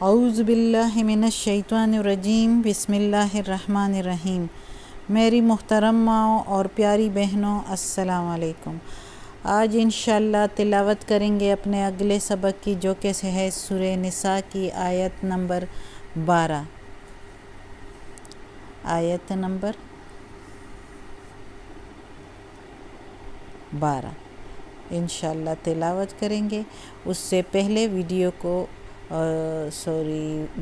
اعوذ باللہ من الشیطان الرجیم، بسم اللہ الرحمن الرحیم۔ میری محترم ماؤں اور پیاری بہنوں، السلام علیکم۔ آج انشاءاللہ تلاوت کریں گے اپنے اگلے سبق کی، جو کہ ہے سورہ نساء کی آیت نمبر 12۔ آیت نمبر 12 انشاءاللہ تلاوت کریں گے۔ اس سے پہلے ویڈیو کو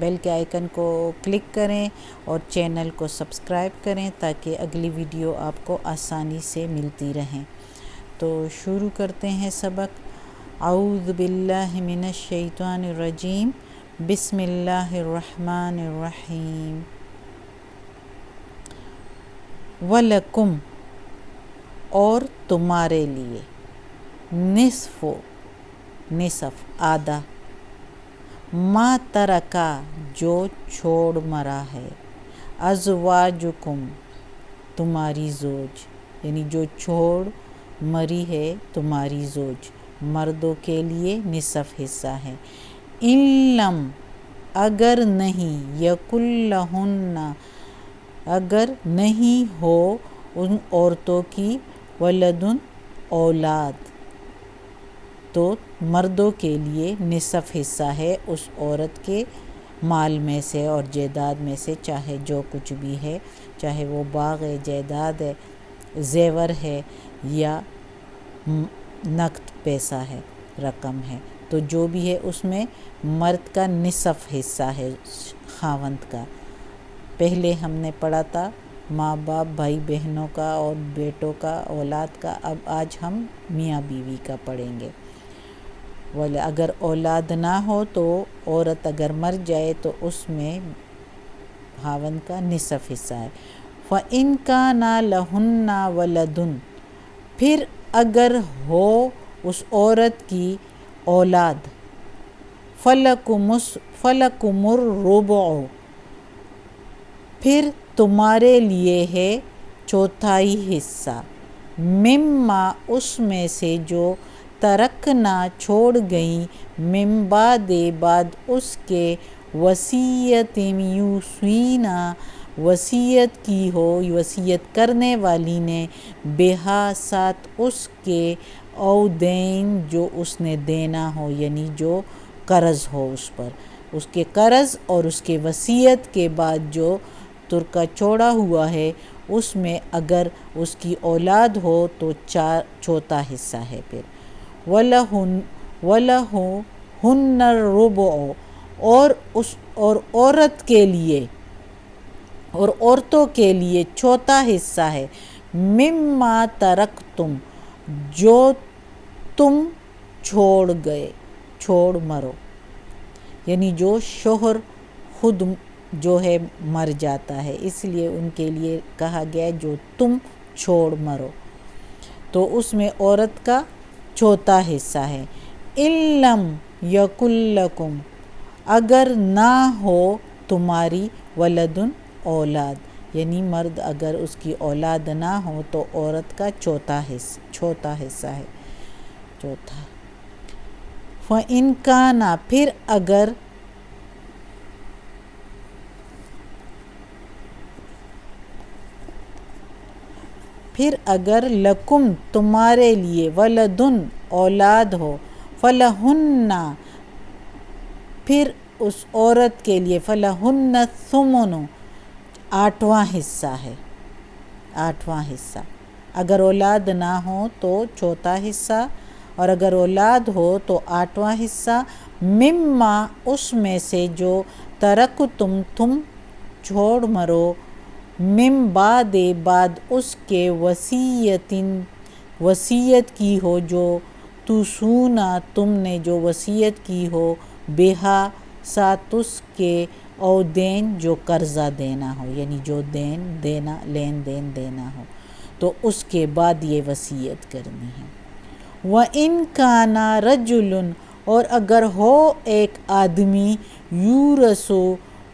بیل کے آئیکن کو کلک کریں اور چینل کو سبسکرائب کریں تاکہ اگلی ویڈیو آپ کو آسانی سے ملتی رہیں۔ تو شروع کرتے ہیں سبق۔ اعوذ باللہ من الشیطان الرجیم، بسم اللہ الرحمن الرحیم۔ وَلَكُمْ، اور تمہارے لیے، نصف آدھا، ما ترکا، جو چھوڑ مرا ہے، ازواجکم، تمہاری زوج، یعنی جو چھوڑ مری ہے تمہاری زوج، مردوں کے لیے نصف حصہ ہے۔ ان لم، اگر نہیں، یکن لہن، اگر نہیں ہو ان عورتوں کی، ولدن، اولاد، تو مردوں کے لیے نصف حصہ ہے اس عورت کے مال میں سے اور جائیداد میں سے، چاہے جو کچھ بھی ہے، چاہے وہ باغ ہے، جائیداد ہے، زیور ہے یا نقد پیسہ ہے، رقم ہے، تو جو بھی ہے اس میں مرد کا نصف حصہ ہے خاوند کا۔ پہلے ہم نے پڑھا تھا ماں باپ، بھائی بہنوں کا اور بیٹوں کا، اولاد کا، اب آج ہم میاں بیوی کا پڑھیں گے۔ اگر اولاد نہ ہو تو عورت اگر مر جائے تو اس میں خاوند کا نصف حصہ ہے۔ فَإِن كَانَ لَهُنَّ وَلَدٌ، پھر اگر ہو اس عورت کی اولاد، فَلَكُمُ الرُّبُعُ، پھر تمہارے لیے ہے چوتھائی حصہ، مما، اس میں سے جو ترکنا، چھوڑ گئیں، من بعد، بعد اس کے، وصیت یوصینا، وصیت کی ہو، وصیت کرنے والی نے، بہا، ساتھ اس کے، او دین، جو اس نے دینا ہو، یعنی جو قرض ہو اس پر، اس کے قرض اور اس کے وصیت کے بعد جو ترکہ چھوڑا ہوا ہے، اس میں اگر اس کی اولاد ہو تو چوتھا حصہ ہے۔ پھر وَلَهُنَّ الرُّبُعُ، اور عورت کے لیے، اور عورتوں کے لیے چوتھا حصہ ہے، مما ترکتم، جو تم چھوڑ گئے، چھوڑ مرو، یعنی جو شوہر خود جو ہے مر جاتا ہے، اس لیے ان کے لیے کہا گیا جو تم چھوڑ مرو، تو اس میں عورت کا چوتھا حصہ ہے۔ ان لم یکن لکم، اگر نہ ہو تمہاری، ولدن، اولاد، یعنی مرد اگر اس کی اولاد نہ ہو تو عورت کا چوتھا حصہ ہے، چوتھا۔ فَإِن كَانَ، پھر اگر لکم، تمہارے لیے، ولدن، اولاد ہو، فلہن، پھر اس عورت کے لیے، فلہن الثمن، آٹھواں حصہ ہے، آٹھواں حصہ۔ اگر اولاد نہ ہو تو چوتھا حصہ، اور اگر اولاد ہو تو آٹھواں حصہ، مما، اس میں سے جو ترکتم، تم چھوڑ مرو، من بعد، بعد اس کے، وصیت کی ہو، جو توصونا، تم نے جو وصیت کی ہو، بہا، ساتھ اس کے، او دین، جو قرضہ دینا ہو، یعنی جو لین دین دینا ہو، تو اس کے بعد یہ وصیت کرنی ہے۔ وَإِن كَانَ رَجُلٌ، اور اگر ہو ایک آدمی، یورث،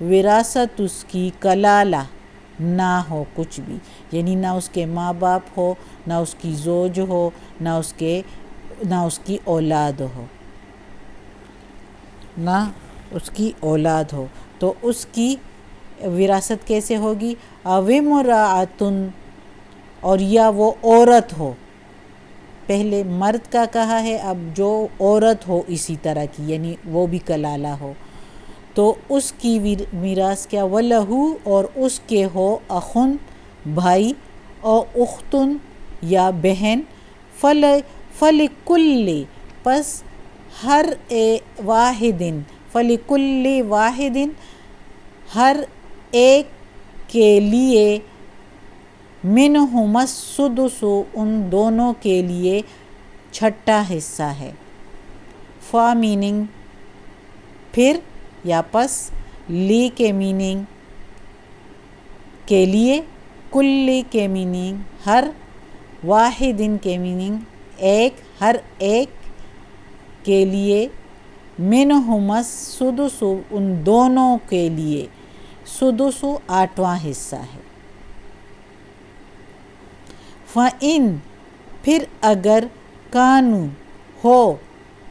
وراثت اس کی، کلالہ، نہ ہو کچھ بھی، یعنی نہ اس کے ماں باپ ہو، نہ اس کی زوج ہو، نہ اس کی اولاد ہو، نہ اس کی اولاد ہو تو اس کی وراثت کیسے ہوگی؟ اوِمرأۃٌ، اور یا وہ عورت ہو، پہلے مرد کا کہا ہے، اب جو عورت ہو اسی طرح کی، یعنی وہ بھی کلالہ ہو، تو اس کی میراث کیا؟ وَلَهُ، اور اس کے ہو، اخن بھائی، اور اختن یا بہن، فَلِكُلِّ، پس ہر واحدن، فَلِكُلِّ واحدن، ہر ایک کے لیے، منہم السدس، ان دونوں کے لیے چھٹا حصہ ہے۔ فا میننگ پھر یا پس، لی کے میننگ کے لیے، کلی کے میننگ ہر، واحدن کے میننگ ایک، ہر ایک کے لیے، منہم السدس، ان دونوں کے لیے، سدس آٹھواں حصہ ہے۔ فَإِن، پھر اگر، کانو ہو،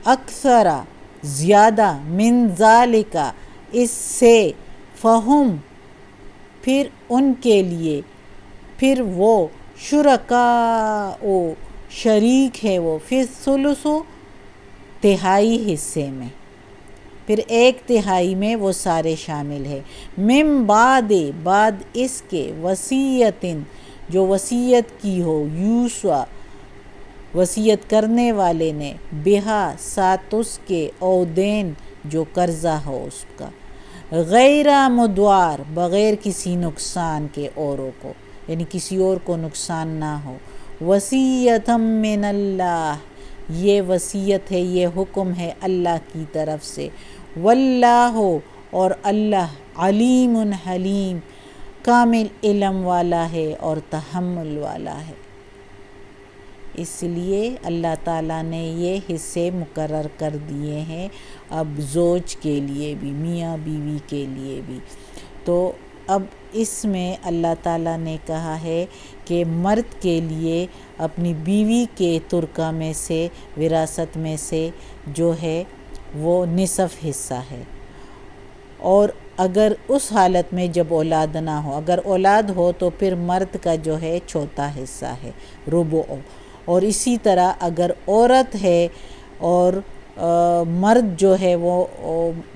اکثرا زیادہ، من ذالک اس سے، فہم پھر ان کے لیے، پھر وہ، شرکاء شریک ہے وہ، فی الثلث تہائی حصے میں، پھر ایک تہائی میں وہ سارے شامل ہے، من بعد اس کے، وصیۃ جو وصیت کی ہو، یوصی وصیت کرنے والے نے، بہا ساتھ اس کے، او دین جو قرضہ ہو اس کا، غیر مضار بغیر کسی نقصان کے اوروں کو، یعنی کسی اور کو نقصان نہ ہو، وصیۃ من اللہ، یہ وصیت ہے، یہ حکم ہے اللہ کی طرف سے، واللہ، اور اللہ، علیم حلیم، کامل علم والا ہے اور تحمل والا ہے۔ اس لیے اللہ تعالیٰ نے یہ حصے مقرر کر دیے ہیں اب زوج کے لیے بھی، میاں بیوی کے لیے بھی۔ تو اب اس میں اللہ تعالیٰ نے کہا ہے کہ مرد کے لیے اپنی بیوی کے ترکہ میں سے، وراثت میں سے جو ہے وہ نصف حصہ ہے، اور اگر اس حالت میں جب اولاد نہ ہو، اگر اولاد ہو تو پھر مرد کا جو ہے چوتھا حصہ ہے، ربع، اور اسی طرح اگر عورت ہے اور مرد جو ہے وہ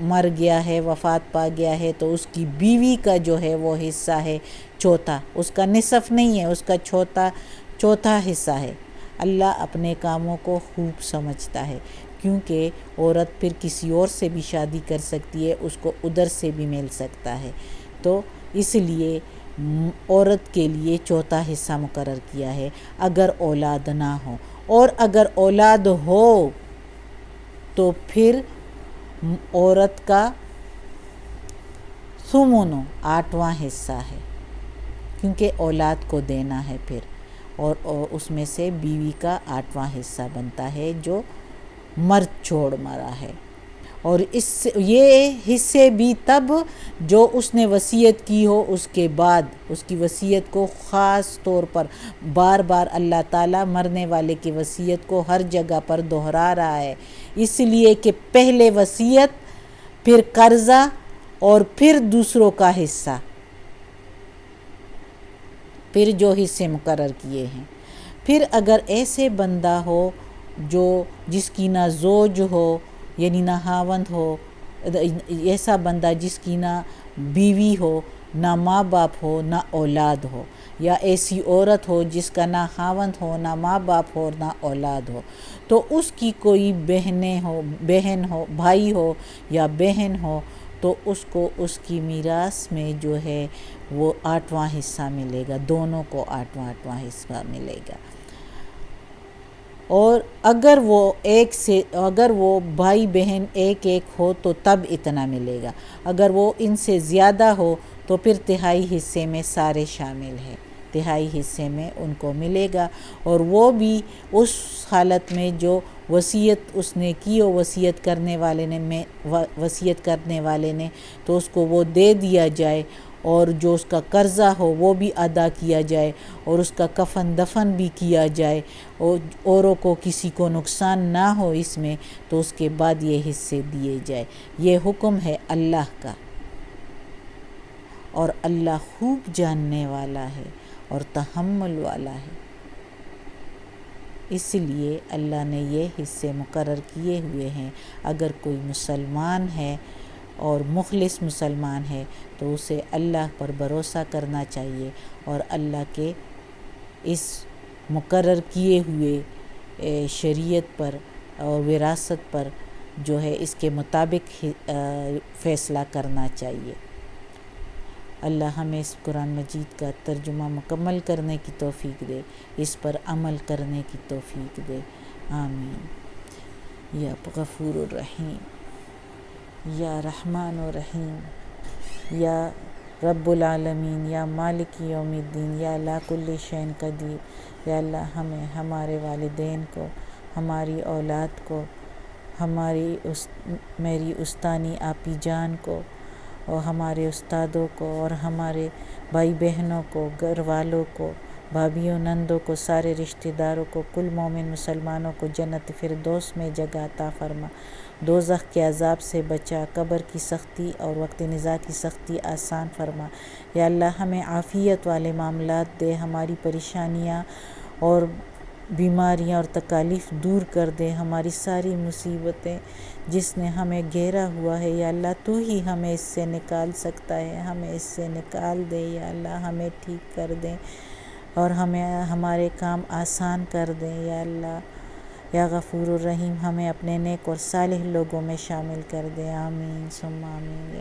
مر گیا ہے، وفات پا گیا ہے، تو اس کی بیوی کا جو ہے وہ حصہ ہے چوتھا، اس کا نصف نہیں ہے، اس کا چوتھا حصہ ہے۔ اللہ اپنے کاموں کو خوب سمجھتا ہے، کیونکہ عورت پھر کسی اور سے بھی شادی کر سکتی ہے، اس کو ادھر سے بھی مل سکتا ہے، تو اس لیے عورت کے لیے چوتھا حصہ مقرر کیا ہے اگر اولاد نہ ہو، اور اگر اولاد ہو تو پھر عورت کا ثمن، آٹھواں حصہ ہے، کیونکہ اولاد کو دینا ہے پھر، اور اس میں سے بیوی کا آٹھواں حصہ بنتا ہے جو مرد چھوڑ مرا ہے، اور یہ حصے بھی تب جو اس نے وصیت کی ہو اس کے بعد، اس کی وصیت کو خاص طور پر بار بار اللہ تعالیٰ مرنے والے کی وصیت کو ہر جگہ پر دہرا رہا ہے، اس لیے کہ پہلے وصیت، پھر قرضہ، اور پھر دوسروں کا حصہ، پھر جو حصے مقرر کیے ہیں۔ پھر اگر ایسے بندہ ہو جس کی نہ زوج ہو، یعنی نہ خاوند ہو، ایسا بندہ جس کی نہ بیوی ہو، نہ ماں باپ ہو، نہ اولاد ہو، یا ایسی عورت ہو جس کا نہ خاوند ہو، نہ ماں باپ ہو، نہ اولاد ہو، تو اس کی کوئی بہن ہو، بھائی ہو یا بہن ہو، تو اس کو اس کی میراث میں جو ہے وہ آٹھواں حصہ ملے گا، دونوں کو آٹھواں حصہ ملے گا، اور اگر وہ بھائی بہن ایک ہو تو تب اتنا ملے گا، اگر وہ ان سے زیادہ ہو تو پھر تہائی حصے میں سارے شامل ہیں، تہائی حصے میں ان کو ملے گا، اور وہ بھی اس حالت میں جو وصیت اس نے کی ہو، وصیت کرنے والے نے تو اس کو وہ دے دیا جائے، اور جو اس کا قرضہ ہو وہ بھی ادا کیا جائے، اور اس کا کفن دفن بھی کیا جائے، اور اوروں کو کسی کو نقصان نہ ہو اس میں، تو اس کے بعد یہ حصے دیے جائے۔ یہ حکم ہے اللہ کا، اور اللہ خوب جاننے والا ہے اور تحمل والا ہے۔ اس لیے اللہ نے یہ حصے مقرر کیے ہوئے ہیں۔ اگر کوئی مسلمان ہے اور مخلص مسلمان ہے تو اسے اللہ پر بھروسہ کرنا چاہیے، اور اللہ کے اس مقرر کیے ہوئے شریعت پر اور وراثت پر جو ہے اس کے مطابق فیصلہ کرنا چاہیے۔ اللہ ہمیں اس قرآن مجید کا ترجمہ مکمل کرنے کی توفیق دے، اس پر عمل کرنے کی توفیق دے، آمین۔ یا غفور الرحیم، یا رحمان الرحیم، یا رب العالمین، یا مالک یوم الدین، یا لا کل شین قدیر۔ یا اللہ ہمیں، ہمارے والدین کو، ہماری اولاد کو، میری استانی آپی جان کو، اور ہمارے استادوں کو، اور ہمارے بھائی بہنوں کو، گھر والوں کو، بھابھیوں نندوں کو، سارے رشتہ داروں کو، کل مومن مسلمانوں کو جنت فردوس میں جگہ عطا فرما، دوزخ کے عذاب سے بچا، قبر کی سختی اور وقت نزاع کی سختی آسان فرما۔ یا اللہ ہمیں عافیت والے معاملات دے، ہماری پریشانیاں اور بیماریاں اور تکالیف دور کر دے، ہماری ساری مصیبتیں جس نے ہمیں گھیرا ہوا ہے، یا اللہ تو ہی ہمیں اس سے نکال سکتا ہے، ہمیں اس سے نکال دے، یا اللہ ہمیں ٹھیک کر دے، اور ہمیں ہمارے کام آسان کر دے، یا اللہ۔ یا غفور الرحیم، ہمیں اپنے نیک اور صالح لوگوں میں شامل کر دے، آمین ثم آمین۔